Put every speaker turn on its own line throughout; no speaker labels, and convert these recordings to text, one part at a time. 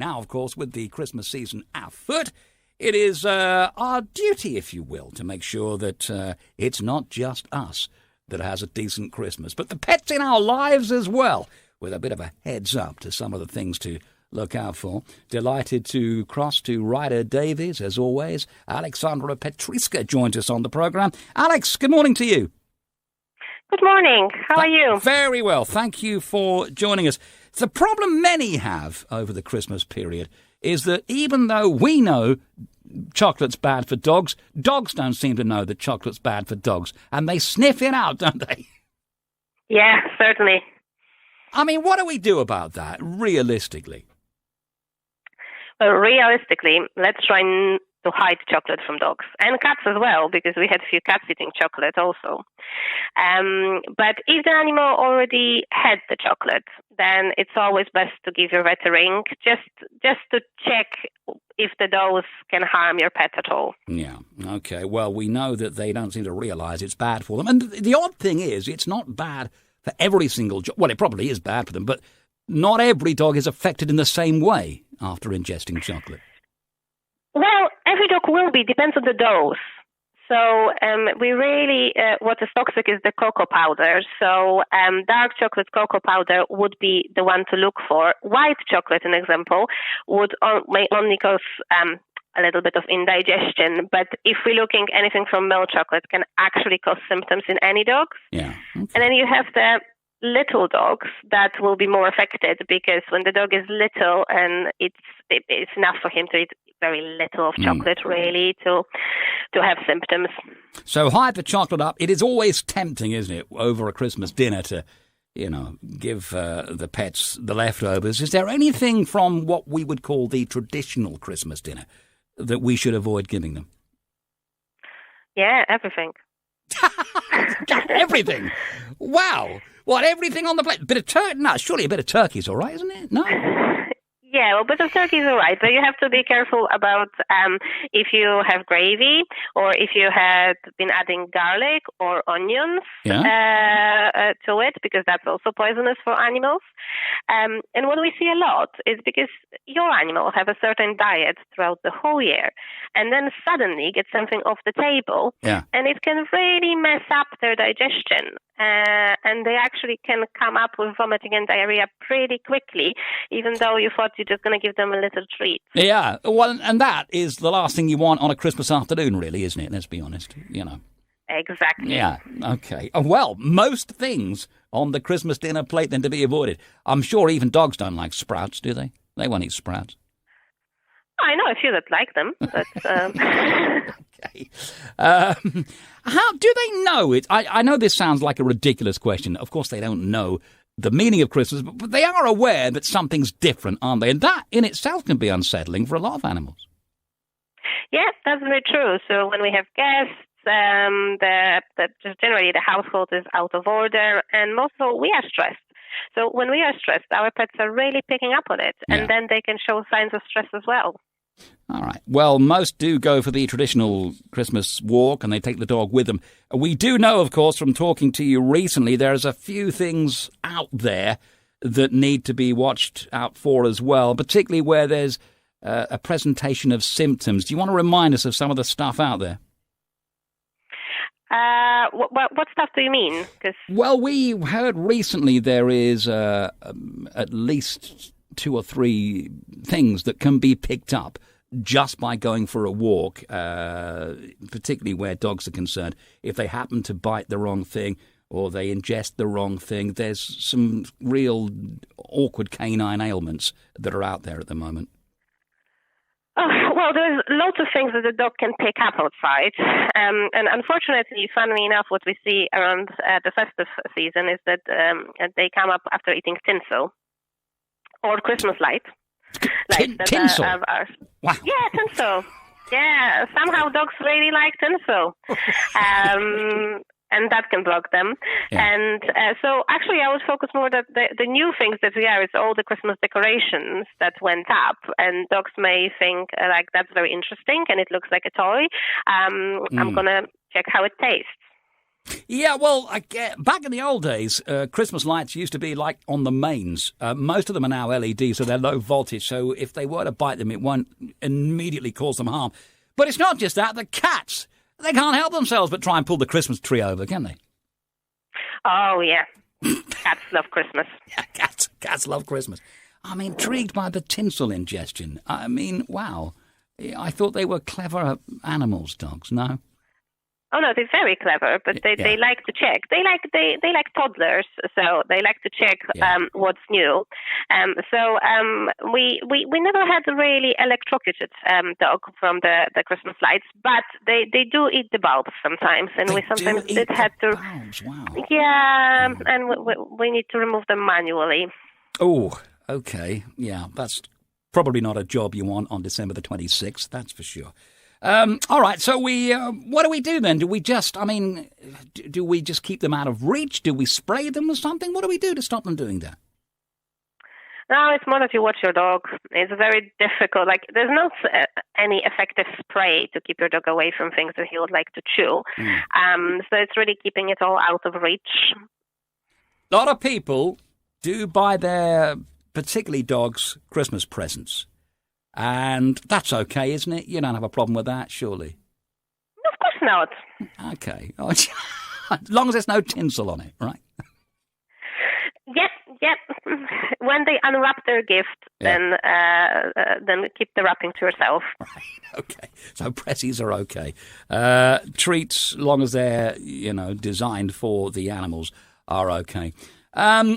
Now, of course, with the Christmas season afoot, it is our duty, if you will, to make sure that it's not just us that has a decent Christmas, but the pets in our lives as well, with a bit of a heads up to some of the things to look out for. Delighted to cross to Ryder Davies, as always. Aleks Petryka joins us on the programme. Aleks, good morning to you.
Good morning. How are you?
Very well. Thank you for joining us. The problem many have over the Christmas period is that even though we know chocolate's bad for dogs, dogs don't seem to know that chocolate's bad for dogs, and they sniff it out, don't they?
Yeah, certainly.
I mean, what do we do about that, realistically?
Well, realistically, let's try to hide chocolate from dogs and cats as well, because we had a few cats eating chocolate also. But if the animal already had the chocolate, then it's always best to give your vet a ring just to check if the dose can harm your pet at all. Yeah,
okay. Well, we know that they don't seem to realise it's bad for them. And the odd thing is, it's not bad for every single dog. Well, it probably is bad for them, but not every dog is affected in the same way after ingesting chocolate.
Well, every dog will be, depends on the dose. So we really, what is toxic is the cocoa powder. So dark chocolate cocoa powder would be the one to look for. White chocolate, an example, may only cause a little bit of indigestion. But if we're looking anything from milk chocolate, can actually cause symptoms in any dogs.
Yeah. Okay.
And then you have the little dogs that will be more affected, because when the dog is little and it's enough for him to eat very little of chocolate really to have symptoms.
So hide the chocolate up. It is always tempting, isn't it, over a Christmas dinner to, give the pets the leftovers. Is there anything from what we would call the traditional Christmas dinner that we should avoid giving them?
Yeah, everything.
Everything? Wow. What, everything on the plate? Bit of turkey? No, surely a bit of turkey's all right, isn't it? No?
Yeah, well, a bit of turkey is all right, but you have to be careful about if you have gravy or if you had been adding garlic or onions to it, because that's also poisonous for animals. And what we see a lot is because your animal have a certain diet throughout the whole year, and then suddenly get something off the table, and it can really mess up their digestion. And they actually can come up with vomiting and diarrhea pretty quickly, even though you thought you're just going to give them a little treat.
Yeah, well, and that is the last thing you want on a Christmas afternoon, really, isn't it? Let's be honest,
Exactly.
Yeah, okay. Well, most things on the Christmas dinner plate then to be avoided. I'm sure even dogs don't like sprouts, do they? They won't eat sprouts.
I know a few that like them, but...
Okay. How do they know it? I know this sounds like a ridiculous question. Of course, they don't know the meaning of Christmas, but they are aware that something's different, aren't they? And that in itself can be unsettling for a lot of animals.
Yeah, that's very true. So when we have guests, just generally the household is out of order, and also we are stressed. So when we are stressed, our pets are really picking up on it, and then they can show signs of stress as well.
All right. Well, most do go for the traditional Christmas walk and they take the dog with them. We do know, of course, from talking to you recently, there's a few things out there that need to be watched out for as well, particularly where there's a presentation of symptoms. Do you want to remind us of some of the stuff out there?
What stuff do you mean?
Well, we heard recently there is at least 2 or 3 things that can be picked up just by going for a walk, particularly where dogs are concerned. If they happen to bite the wrong thing or they ingest the wrong thing, there's some real awkward canine ailments that are out there at the moment.
Well, there's lots of things that the dog can pick up outside. And unfortunately, funnily enough, what we see around the festive season is that they come up after eating tinsel or Christmas lights.
Tinsel? Wow.
Yeah, tinsel. Yeah, somehow dogs really like tinsel. And that can block them. Yeah. And so actually I would focus more that the new things that we are is all the Christmas decorations that went up. And dogs may think like that's very interesting and it looks like a toy. I'm going to check how it tastes.
Yeah, well, back in the old days, Christmas lights used to be like on the mains. Most of them are now LED, so they're low voltage. So if they were to bite them, it won't immediately cause them harm. But it's not just that. The cats, they can't help themselves but try and pull the Christmas tree over, can they?
Oh, yeah. Cats love Christmas.
Yeah, cats love Christmas. I'm intrigued by the tinsel ingestion. I mean, wow. I thought they were clever animals, dogs, no?
Oh no, they're very clever, but they like to check. They like toddlers, so they like to check what's new. We never had a really electrocuted dog from the Christmas lights, but they do eat the bulbs sometimes, and we sometimes had to.
Bulbs. Wow.
Yeah, and we need to remove them manually.
Oh, okay, yeah, that's probably not a job you want on December the 26th. That's for sure. All right, so what do we do then? Do we just keep them out of reach? Do we spray them with something? What do we do to stop them doing that?
No, it's more that you watch your dog. It's very difficult. Like, there's not any effective spray to keep your dog away from things that he would like to chew. So it's really keeping it all out of reach.
A lot of people do buy their, particularly dogs, Christmas presents. And that's okay, isn't it? You don't have a problem with that, surely?
Of course not.
Okay. As long as there's no tinsel on it, right?
Yep. When they unwrap their gift, then keep the wrapping to yourself.
Right, okay. So pressies are okay. Treats, as long as they're, designed for the animals, are okay.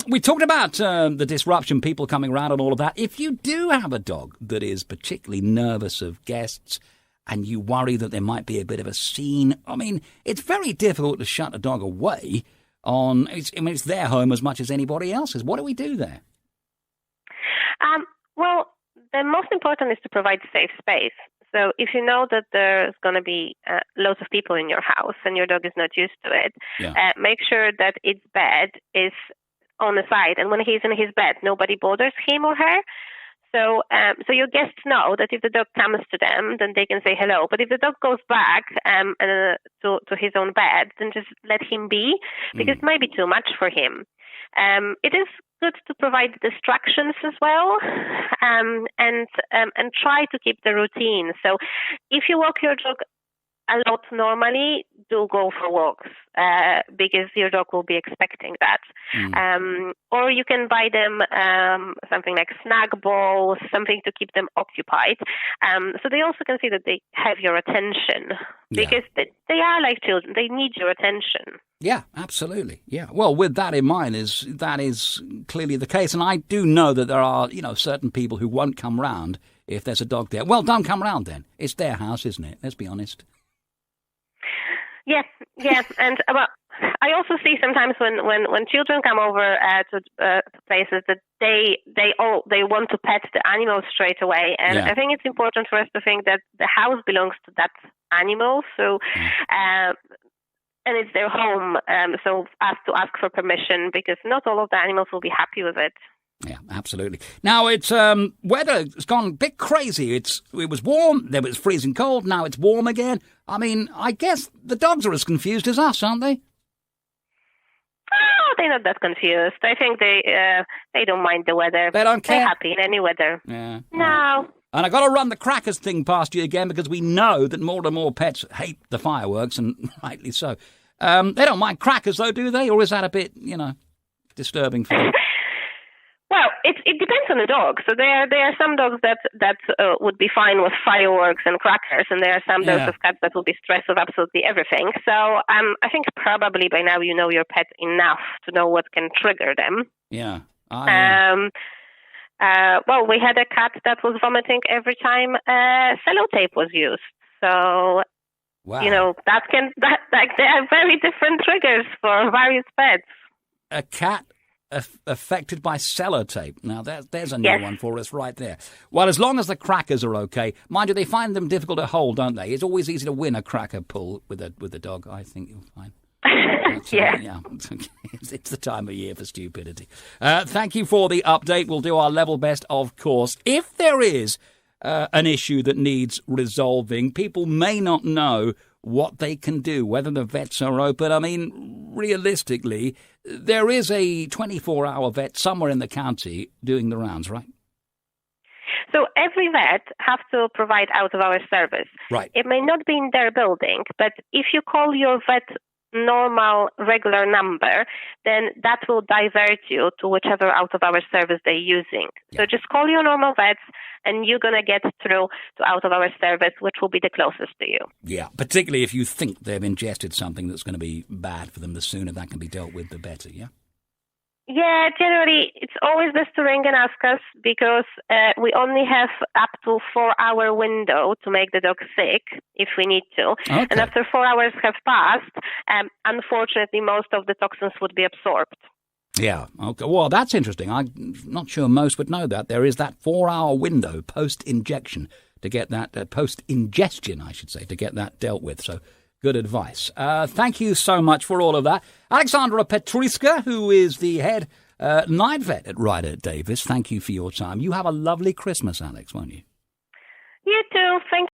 We talked about the disruption, people coming around and all of that. If you do have a dog that is particularly nervous of guests and you worry that there might be a bit of a scene, I mean, it's very difficult to shut a dog away it's their home as much as anybody else's. What do we do there?
Well, the most important is to provide safe space. So if you know that there's going to be loads of people in your house and your dog is not used to it, make sure that its bed is on the side. And when he's in his bed, nobody bothers him or her. So your guests know that if the dog comes to them, then they can say hello. But if the dog goes back to his own bed, then just let him be, because it might be too much for him. It is good to provide distractions as well, and try to keep the routine. So if you walk your dog a lot normally, do go for walks because your dog will be expecting that. Or you can buy them something like snack bowls, something to keep them occupied. So they also can see that they have your attention, because they are like children. They need your attention.
Yeah, absolutely. Yeah. Well, with that in mind, that is clearly the case. And I do know that there are, certain people who won't come round if there's a dog there. Well, don't come round then. It's their house, isn't it? Let's be honest.
Yeah, and I also see sometimes when children come over to places that they want to pet the animals straight away, and I think it's important for us to think that the house belongs to that animal, so and it's their home, so us to ask for permission, because not all of the animals will be happy with it.
Yeah, absolutely. Now, it's weather has gone a bit crazy. It was warm, then it was freezing cold, now it's warm again. I mean, I guess the dogs are as confused as us, aren't they?
Oh, they're not that confused. I think they don't mind the weather.
They don't care?
They're happy in any weather.
Yeah.
No.
And I got to run the crackers thing past you again, because we know that more and more pets hate the fireworks, and rightly so. They don't mind crackers, though, do they? Or is that a bit, disturbing for them?
Well, it depends on the dog. So there are some dogs that would be fine with fireworks and crackers, and there are some dogs of cats that will be stressed with absolutely everything. So I think probably by now you know your pet enough to know what can trigger them. Yeah. Well, we had a cat that was vomiting every time sellotape was used. So
wow.
There are very different triggers for various pets.
A cat affected by sellotape. Now, there's a new one for us right there. Well, as long as the crackers are okay. Mind you, they find them difficult to hold, don't they? It's always easy to win a cracker pull with a dog. I think you'll find. Yeah. It's the time of year for stupidity. Thank you for the update. We'll do our level best, of course. If there is an issue that needs resolving, people may not know what they can do, whether the vets are open. I mean, realistically, there is a 24-hour vet somewhere in the county doing the rounds, right?
So every vet has to provide out-of-hours service.
Right.
It may not be in their building, but if you call your vet normal, regular number, then that will divert you to whichever out-of-hours service they're using. Yeah. So just call your normal vets, and you're going to get through to out-of-hours service, which will be the closest to you.
Yeah, particularly if you think they've ingested something that's going to be bad for them. The sooner that can be dealt with, the better, yeah?
Yeah, generally, it's always best to ring and ask us because we only have up to 4-hour window to make the dog sick if we need to. Okay. And after 4 hours have passed, unfortunately, most of the toxins would be absorbed.
Yeah, okay. Well, that's interesting. I'm not sure most would know that. There is that 4-hour window post-injection to get that, post-ingestion, I should say, to get that dealt with. So good advice. Thank you so much for all of that. Aleks Petryka, who is the head night vet at Ryder Davies, thank you for your time. You have a lovely Christmas, Aleks, won't you?
You too. Thank you.